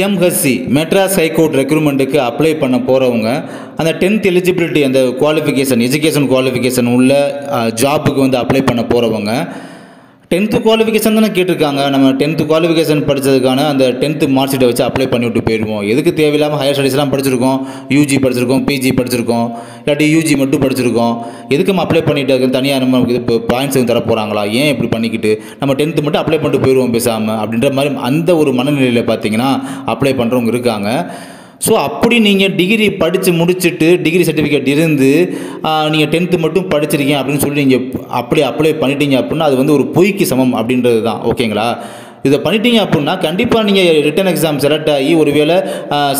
MHC Madras high court ரெக்ரூட்மெண்ட்டுக்கு apply பண்ண போகிறவங்க அந்த 10th எலிஜிபிலிட்டி அந்த குவாலிஃபிகேஷன் எஜுகேஷன் குவாலிஃபிகேஷன் உள்ள ஜாப்புக்கு வந்து அப்ளை பண்ண போகிறவங்க 10th குவாலிஃபிகேஷன் தானே கேட்டிருக்காங்க. நம்ம 10th குவாலிஃபிகேஷன் படித்ததுக்கான அந்த 10th மார்க் ஷீட்டை வச்சு அப்ளை பண்ணிவிட்டு போயிடுவோம். எதுக்கு தேவையில்லாமல் ஹையர் ஸ்டடீஸ்லாம் படிச்சிருக்கோம், யூஜி படிச்சிருக்கோம், பிஜி படிச்சிருக்கோம், இல்லாட்டி யூஜி மட்டும் படிச்சிருக்கோம், எதுக்கு நம்ம அப்ளை பண்ணிட்டு தனியாக நம்ம இப்போ பாயிண்ட்ஸ் எதுவும் தர போகிறாங்களா, ஏன் இப்படி பண்ணிக்கிட்டு நம்ம 10th மட்டும் அப்ளை பண்ணிட்டு போயிடுவோம் பேசாமல் அப்படின்ற மாதிரி அந்த ஒரு மனநிலையில் பார்த்தீங்கன்னா அப்ளை பண்ணுறவங்க இருக்காங்க. ஸோ அப்படி நீங்கள் டிகிரி படித்து முடிச்சுட்டு டிகிரி சர்டிஃபிகேட் இருந்து நீங்கள் 10th மட்டும் படிச்சிருக்கீங்க அப்படின்னு சொல்லி நீங்கள் அப்படி அப்ளை பண்ணிட்டீங்க அப்படின்னா அது வந்து ஒரு பொய்க்கு சமம் அப்படின்றது தான். ஓகேங்களா? இதை பண்ணிட்டீங்க அப்படின்னா கண்டிப்பாக நீங்கள் ரிட்டன் எக்ஸாம் செலக்ட் ஆகி ஒருவேளை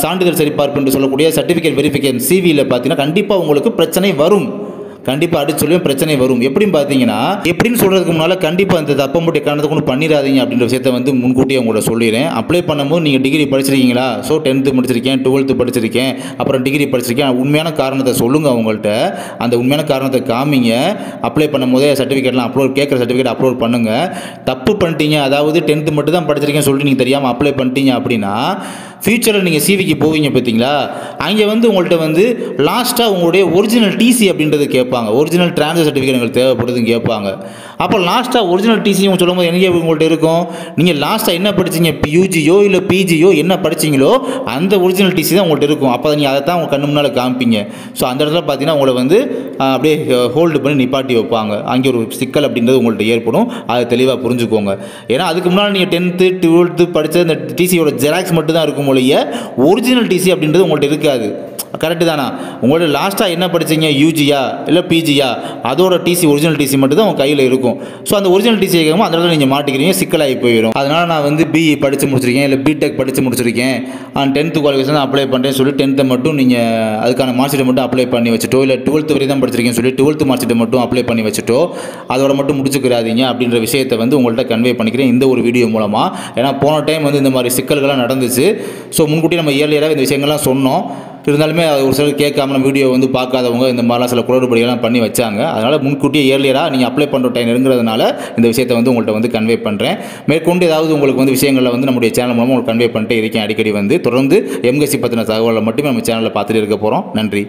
சான்றிதழ் சரிபார்ப்புன்னு சொல்லக்கூடிய சர்டிஃபிகேட் வெரிஃபிகேஷன் சிவியில் பார்த்தீங்கன்னா கண்டிப்பாக உங்களுக்கு பிரச்சனை வரும். கண்டிப்பாக அடிச்சு சொல்லுவேன், பிரச்சனை வரும். எப்படின்னு பார்த்தீங்கன்னா எப்படின்னு சொல்கிறதுக்கு முன்னால் கண்டிப்பாக இந்த தப்பை மட்டும் காரணத்தை கொண்டு பண்ணிடாதீங்க அப்படின்ற விஷயத்தை வந்து முன்கூட்டியே உங்கள்கிட்ட சொல்லிடுறேன். அப்ளை பண்ணும்போது நீங்கள் டிகிரி படிச்சிருக்கீங்களா, ஸோ 10th படிச்சிருக்கேன், 12th படிச்சிருக்கேன், அப்புறம் டிகிரி படிச்சிருக்கேன், உண்மையான காரணத்தை சொல்லுங்கள். அவங்கள்ட்ட அந்த உண்மையான காரணத்தை காமிங்க. அப்ளை பண்ணும்போதே சர்டிஃபிகேட்லாம் அப்லோட் கேட்குற சர்டிஃபிகேட் அப்லோட் பண்ணுங்கள். தப்பு பண்ணிட்டீங்க, அதாவது 10th மட்டும் தான் படிச்சிருக்கேன்னு சொல்லிட்டு நீங்கள் தெரியாமல் அப்ளை பண்ணிட்டீங்க அப்படின்னா ஃபியூச்சரில் நீங்கள் சிவிக்கு போவீங்க பார்த்தீங்களா, அங்கே வந்து உங்கள்கிட்ட வந்து லாஸ்ட்டாக உங்களுடைய ஒரிஜினல் டிசி அப்படின்றது கேட்பாங்க. ஒரிஜினல் ட்ரான்ஸ்ஃபர் சர்டிஃபிகேட் எங்களுக்கு தேவைப்படுதுன்னு கேட்பாங்க. அப்போ லாஸ்ட்டாக ஒரிஜினல் டிசியும் சொல்லும்போது எங்கே உங்கள்கிட்ட இருக்கும், நீங்கள் லாஸ்ட்டாக என்ன படிச்சிங்க, யூஜியோ இல்லை பிஜியோ என்ன படிச்சிங்களோ அந்த ஒரிஜினல் டிசி தான் உங்கள்கிட்ட இருக்கும். அப்போ நீங்கள் அதை தான் உங்கள் கண்ணு முன்னால் காமிப்பீங்க. ஸோ அந்த இடத்துல பார்த்தீங்கன்னா உங்களை வந்து அப்படியே ஹோல்டு பண்ணி நிப்பாட்டி வைப்பாங்க. அங்கே ஒரு சிக்கல் அப்படின்றது உங்கள்கிட்ட ஏற்படும். அதை தெளிவாக புரிஞ்சுக்கோங்க. ஏன்னா அதுக்கு முன்னால் நீங்கள் 10th 12th படித்த அந்த டிசியோட ஜெராக்ஸ் மட்டும் தான் இருக்கும் ஒழிய ஒரிஜினல் டிசி அப்படின்றது உங்கள்கிட்ட இருக்காது. கரெக்டு தானா? உங்களோட லாஸ்ட்டாக என்ன படிச்சிங்க, யூஜியா இல்லை பிஜியா, அதோட டிசி ஒரிஜினல் டிசி மட்டும் தான் உங்கள் கையில் இருக்கும். ஸோ அந்த ஒரிஜினல் டிசி கேட்கும் அந்த இடத்துல நீங்கள் மாட்டிக்கிறீங்க, சிக்கலாகி போயிடும். அதனால் நான் வந்து பிஇ படித்து முடிச்சிருக்கேன் இல்லை பிடெக் படித்து முடிச்சிருக்கேன், 10th குவாலிஃபிகேஷன் தான் அப்ளை பண்ணுறேன்னு சொல்லி 10th மட்டும் நீங்கள் அதுக்கான மார்க் ஷீட்டை மட்டும் அப்ளை பண்ணி வச்சுட்டோ, இல்லை 12th வரை தான் படிச்சிருக்கேன்னு சொல்லி 12th மார்க் ஷீட்டை மட்டும் அப்ளை பண்ணி வச்சுட்டோ அதோட மட்டும் முடிச்சுக்கிறாதீங்க அப்படின்ற விஷயத்தை வந்து உங்கள்கிட்ட கன்வே பண்ணிக்கிறேன் இந்த ஒரு வீடியோ மூலமாக. ஏன்னா போன டைம் வந்து இந்த மாதிரி சிக்கல்கள்லாம் நடந்துச்சு. ஸோ முன்கூட்டி நம்ம இயர்லியராக இந்த விஷயங்கள்லாம் சொன்னோம். இருந்தாலுமே ஒரு சிலர் கேட்காம நம்ம வீடியோ வந்து பார்க்காதவங்க இந்த மாதிரிலாம் சில குளறுபடிகள்லாம் பண்ணி வச்சாங்க. அதனால் முன்கூட்டியே இயர்லியராக நீங்கள் அப்ளை பண்ணுற டைம் நெருங்குறதுனால இந்த விஷயத்தை வந்து உங்கள்கிட்ட வந்து கன்வே பண்ணுறேன். மேற்கொண்டு ஏதாவது உங்களுக்கு வந்து விஷயங்களில் வந்து நம்முடைய சேனல் மூலமாக உங்களுக்கு கன்வே பண்ணிட்டே இருக்கேன். அடிக்கடி வந்து தொடர்ந்து எம்ஹெச்சி பற்றின தகவலை மட்டுமே நம்ம சேனலில் பார்த்துட்டு இருக்க போகிறோம். நன்றி.